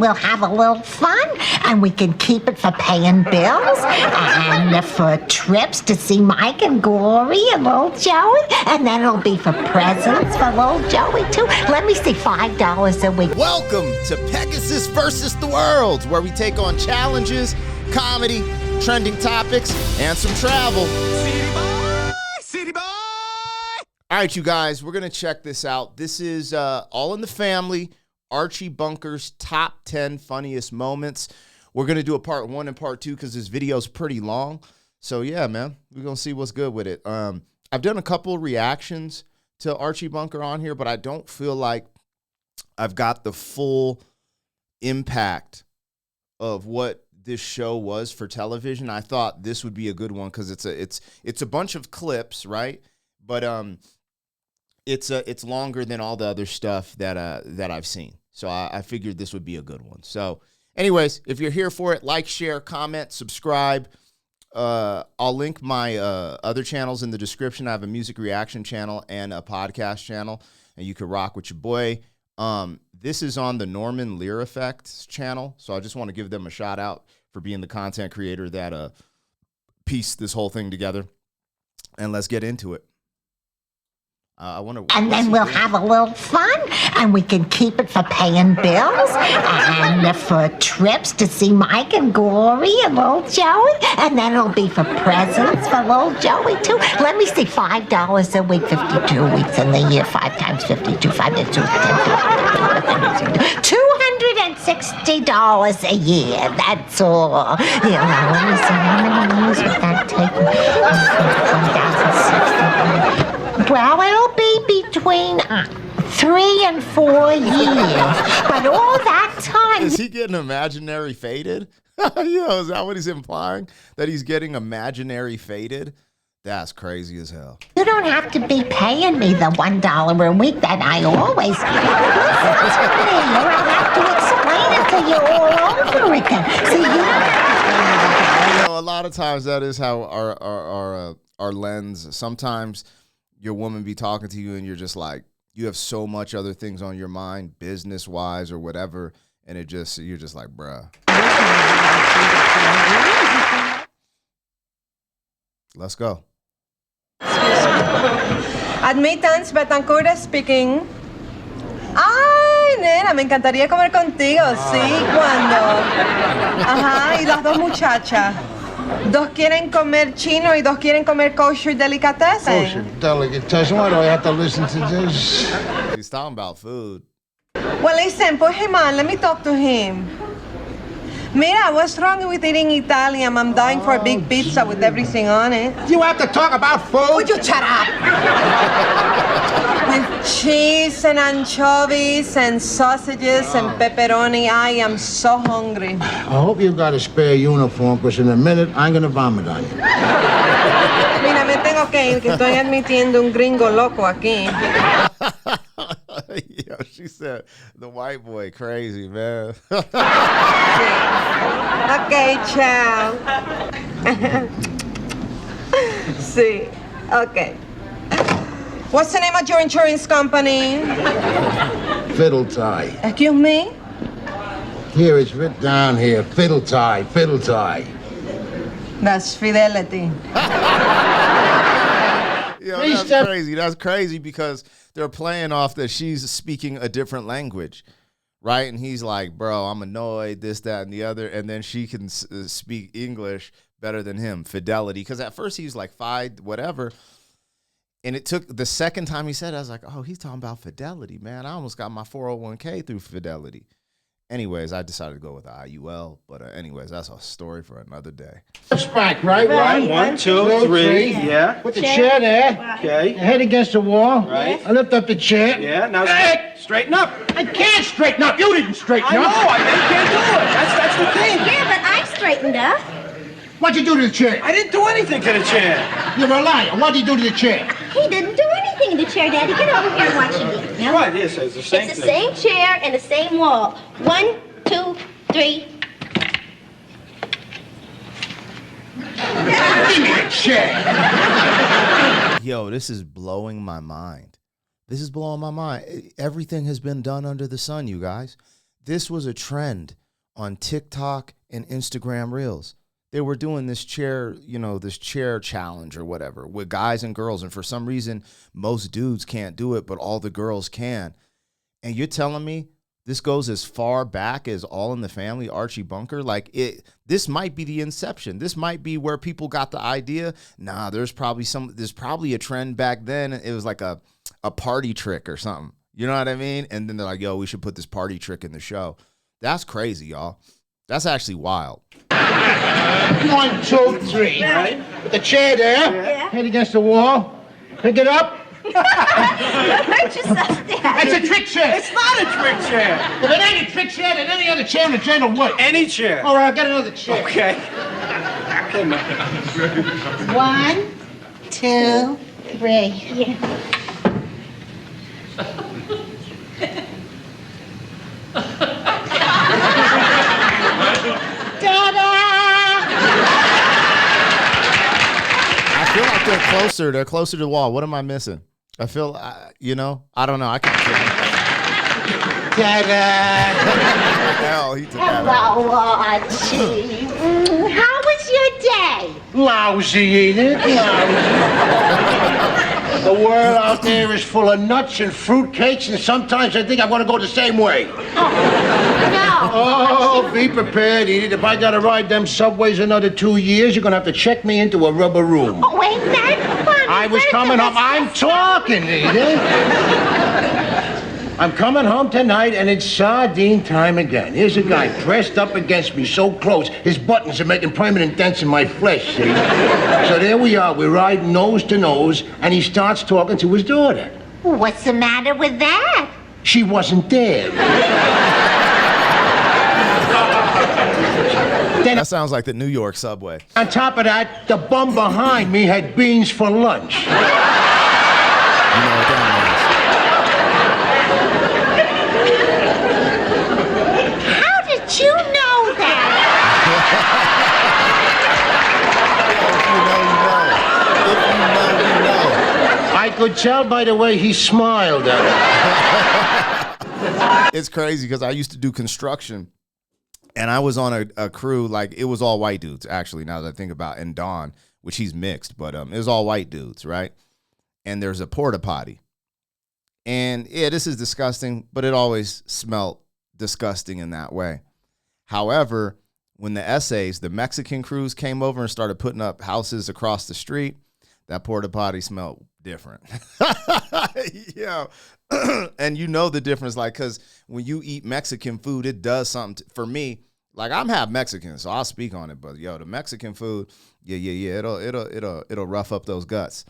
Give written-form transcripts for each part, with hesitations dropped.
we'll have a little fun, and we can keep it for paying bills, and for trips to see Mike and Glory and little Joey, and then it'll be for presents for little Joey, too. Let me see, $5 a week. Welcome to Pegasus versus the World, where we take on challenges, comedy, trending topics, and some travel. City boy! All right, you guys, we're going to check this out. This is All in the Family, Archie Bunker's top 10 funniest moments. We're going to do a part 1 and part 2 because this video is pretty long. So, yeah, man, we're going to see what's good with it. I've done a couple reactions to Archie Bunker on here, but I don't feel like I've got the full impact of what this show was for television. I thought this would be a good one because it's a bunch of clips, right? But it's longer than all the other stuff that I've seen. So I figured this would be a good one. So anyways, if you're here for it, like, share, comment, subscribe. I'll link my other channels in the description. I have a music reaction channel and a podcast channel, and you can rock with your boy. This is on the Norman Lear Effect channel, so I just want to give them a shout out for being the content creator that pieced this whole thing together. And let's get into it. And then we'll have a little fun, and we can keep it for paying bills, and for trips to see Mike and Glory and little Joey, and then it'll be for presents for little Joey, too. Let me see, $5 a week, 52 weeks in the year, 5 times 52, 5 to 2, $260 a year, that's all. You know, let me see, how many years would that take? 1,060. Well, it'll be between 3 and 4 years, but all that time... Is he getting imaginary faded? Yo, is that what he's implying? That he's getting imaginary faded? That's crazy as hell. You don't have to be paying me the $1 a week that I always listen to me, or I'll have to explain it to you all over again. See, you know, a lot of times that is how our lens, sometimes your woman be talking to you and you're just like, you have so much other things on your mind, business-wise or whatever, and you're just like, bruh. Let's go. Admittance, Betancourt speaking. Ay, nena, me encantaría comer contigo, sí, cuando. Ajá, y las dos muchachas. Dos quieren comer chino y dos quieren comer kosher delicatessen. Kosher delicatessen? Why do I have to listen to this? He's talking about food. Well, listen, put him on. Let me talk to him. Mira, what's wrong with eating Italian? I'm dying for a big pizza with everything on it. You have to talk about food? Would you shut up? With cheese and anchovies and sausages and pepperoni. I am so hungry. I hope you got a spare uniform, because in a minute I'm gonna vomit on you. Mira, me tengo que ir, que estoy admitiendo un gringo loco aquí. Yo, she said the white boy crazy, man. Okay, ciao. Sí, okay. What's the name of your insurance company? Fiddle tie. Excuse me? Here, it's written down here. Fiddle tie, fiddle tie. That's Fidelity. Yo, that's crazy. That's crazy because they're playing off that she's speaking a different language, right? And he's like, bro, I'm annoyed, this, that, and the other. And then she can speak English better than him, Fidelity. Because at first he was like, Fi, whatever. And it took the second time he said it, I was like, oh, he's talking about Fidelity, man. I almost got my 401k through Fidelity. Anyways, I decided to go with the IUL. But anyways, that's a story for another day. Back, right? Right. 1, 2, 3. Yeah. Put the chair there. Okay. Your head against the wall. Right. I lift up the chair. Yeah. Now straighten up. I can't straighten up. You didn't straighten I know. up. I can't do it. That's the thing. Yeah, but I straightened up. What'd you do to the chair? I didn't do anything to the chair. You're a liar. What'd you do to the chair? He didn't do anything to the chair, Daddy. Get over here and watch it. You're right. Yes, it's the same It's the thing. same chair and the same wall. 1, 2, 3. Give me a chair. Yo, this is blowing my mind. This is blowing my mind. Everything has been done under the sun, you guys. this was a trend on TikTok and Instagram Reels. They were doing this chair, this chair challenge or whatever with guys and girls. And for some reason, most dudes can't do it, but all the girls can. And you're telling me this goes as far back as All in the Family, Archie Bunker? This might be the inception. This might be where people got the idea. Nah, there's probably a trend back then. It was like a party trick or something. You know what I mean? And then they're like, yo, we should put this party trick in the show. That's crazy, y'all. That's actually wild. 1, 2, 3. Right. Put the chair there. Head against the wall. Pick it up. Hurt yourself, Dad. That's a trick chair. It's not a trick chair. If it ain't a trick chair, then any other chair in the chair will work. Any chair. All right, I'll get another chair. Okay. 1, 2, 3. Yeah. I feel like they're closer. They're closer to the wall. What am I missing? I feel, I don't know. I can't Ta-da! Hell, he took that out. Hello, Archie. How was your day? Lousy, ain't it? Lousy. The world out there is full of nuts and fruitcakes, and sometimes I think I'm going to go the same way. No. Oh, be prepared, Edith. If I got to ride them subways another 2 years, you're going to have to check me into a rubber room. Oh, ain't that funny? I was coming home. I'm talking, Edith. I'm coming home tonight, and it's sardine time again. Here's a guy pressed up against me so close, his buttons are making permanent dents in my flesh, see? So there we are. We're riding nose to nose, and he starts talking to his daughter. What's the matter with that? She wasn't there. Then That sounds like the New York subway. on top of that, the bum behind me had beans for lunch. You know what that How did you know that? I could tell by the way he smiled at her. It's crazy because I used to do construction. And I was on a crew, like, it was all white dudes, actually, now that I think about it, and Don, which he's mixed, but it was all white dudes, right? And there's a porta potty. And, yeah, this is disgusting, but it always smelled disgusting in that way. However, when the Mexican crews came over and started putting up houses across the street, that porta potty smelled different. Yeah. And you know the difference, like, because when you eat Mexican food, it does something for me. Like, I'm half Mexican, so I'll speak on it. But yo, the Mexican food, yeah, it'll rough up those guts.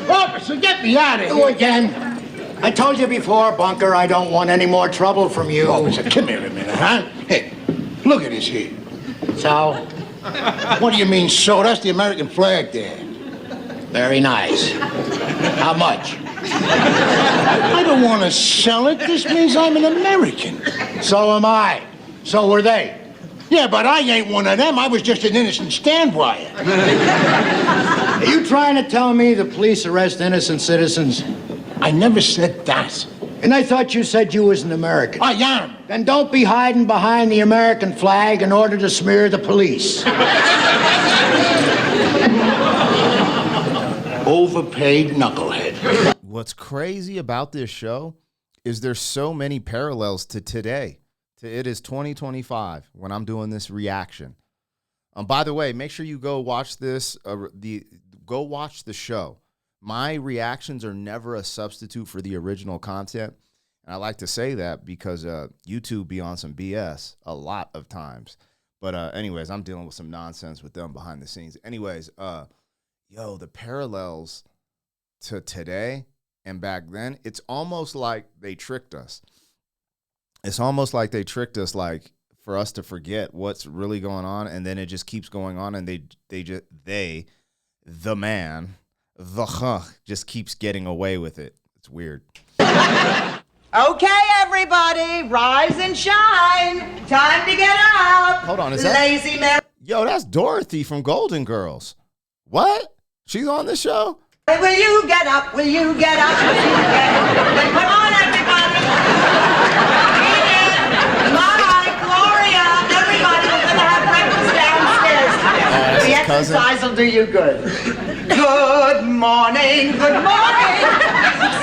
Officer, get me out of You here. again? I told you before, Bunker, I don't want any more trouble from you. Officer, come here a minute, huh? Hey, look at this here. So, What do you mean, so? That's the American flag there. very nice. How much? I don't want to sell it. This means I'm an American. So am I. So were they. Yeah, but I ain't one of them. I was just an innocent standby. Are you trying to tell me the police arrest innocent citizens? I never said that. And I thought you said you was an American. I am. Then don't be hiding behind the American flag in order to smear the police. Overpaid knucklehead. What's crazy about this show is there's so many parallels to today. It is 2025 when I'm doing this reaction. By the way, make sure you go watch this. Go watch the show. My reactions are never a substitute for the original content, and I like to say that because YouTube be on some BS a lot of times. But anyways, I'm dealing with some nonsense with them behind the scenes. Anyways, the parallels to today and back then, it's almost like they tricked us. It's almost like they tricked us, like, for us to forget what's really going on, and then it just keeps going on, and the man, just keeps getting away with it. It's weird. Okay, everybody, rise and shine. Time to get up. Hold on, is that Lazy Mary? Yo, that's Dorothy from Golden Girls. What? She's on this show? Will you get up? Will you get up? Will you get up? Come on, everybody. Edith, Maude, Gloria, everybody, we're going to have breakfast downstairs. The exercise will do you good. Good morning, good morning.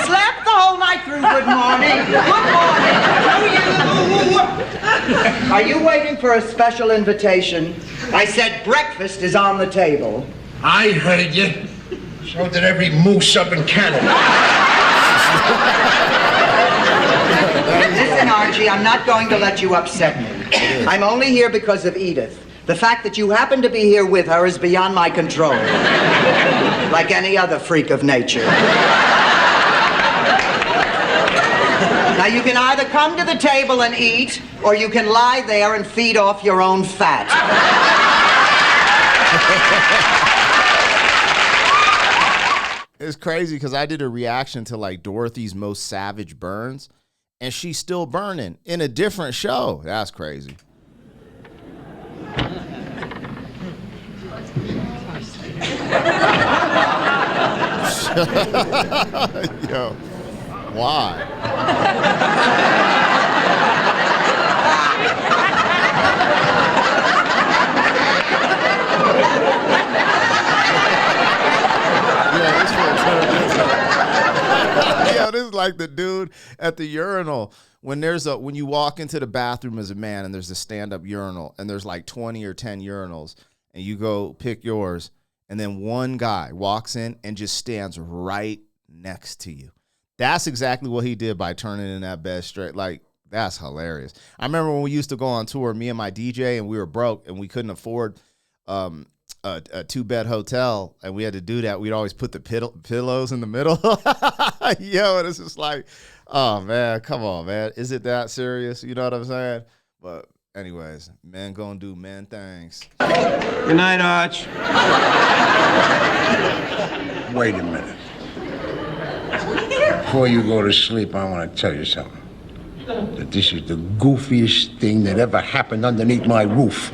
Slept the whole night through. Good morning, good morning to you. Are you waiting for a special invitation? I said breakfast is on the table. I heard you. So did every moose up in Canada. Listen, Archie, I'm not going to let you upset me. I'm only here because of Edith. The fact that you happen to be here with her is beyond my control. Like any other freak of nature. Now, you can either come to the table and eat, or you can lie there and feed off your own fat. It's crazy because I did a reaction to like Dorothy's most savage burns, and she's still burning in a different show. That's crazy. Yo, why? Yo, this is like the dude at the urinal when you walk into the bathroom as a man and there's a stand-up urinal and there's like 20 or 10 urinals and you go pick yours and then one guy walks in and just stands right next to you. That's exactly what he did by turning in that bed straight. Like, that's hilarious. I remember when we used to go on tour, me and my DJ, and we were broke and we couldn't afford a 2-bed hotel, and we had to do that. We'd always put the pillows in the middle. Yo, and it's just like, oh man, come on, man. Is it that serious? You know what I'm saying? But anyways, men gonna do men things. Good night, Arch. Wait a minute. Before you go to sleep, I want to tell you something. That this is the goofiest thing that ever happened underneath my roof.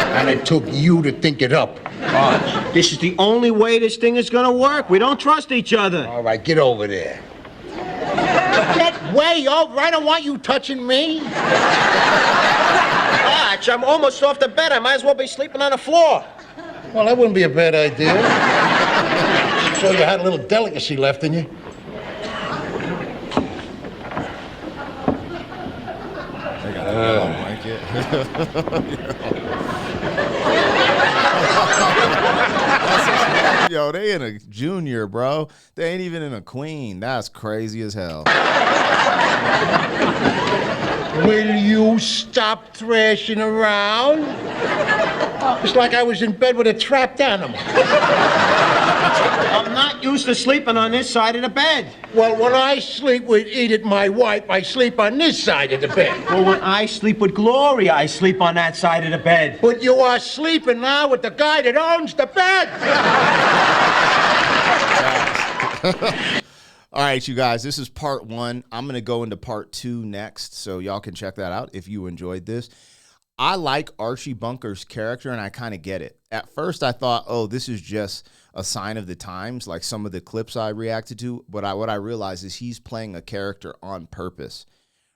And it took you to think it up. Arch, this is the only way this thing is gonna work. We don't trust each other. All right, get over there. Get way over. I don't want you touching me. Arch, I'm almost off the bed. I might as well be sleeping on the floor. Well, that wouldn't be a bad idea. So you had a little delicacy left in you. They got a blanket. Yo, they in a junior, bro. They ain't even in a queen. That's crazy as hell. Will you stop thrashing around? It's like I was in bed with a trapped animal. I'm not used to sleeping on this side of the bed. Well, when I sleep with Edith, my wife, I sleep on this side of the bed. Well, when I sleep with Gloria, I sleep on that side of the bed. But you are sleeping now with the guy that owns the bed. All right, you guys, this is part 1. I'm going to go into part 2 next, so y'all can check that out if you enjoyed this. I like Archie Bunker's character, and I kind of get it. At first, I thought, oh, this is just a sign of the times, like some of the clips I reacted to. But what I realized is he's playing a character on purpose,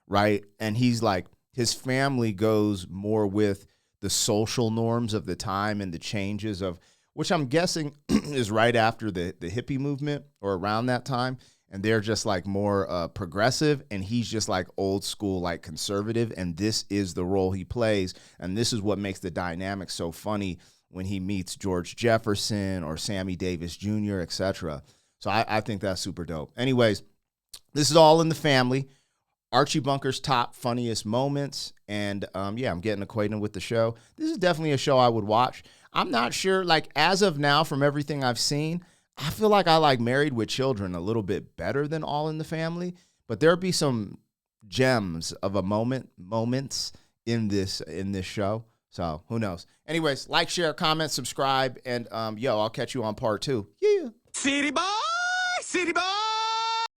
right? And he's like, his family goes more with the social norms of the time and the changes of, which I'm guessing is right after the hippie movement or around that time. And they're just like more progressive, and he's just like old school, like conservative. And this is the role he plays. And this is what makes the dynamic so funny when he meets George Jefferson or Sammy Davis Jr., etc. So I think that's super dope. Anyways, this is all in the family. Archie Bunker's top funniest moments. And yeah, I'm getting acquainted with the show. This is definitely a show I would watch. I'm not sure, like as of now, from everything I've seen, I feel like I like Married with Children a little bit better than All in the Family, but there'll be some gems of moments in this show. So who knows? Anyways, like, share, comment, subscribe, and I'll catch you on part 2. Yeah. City boy, city boy.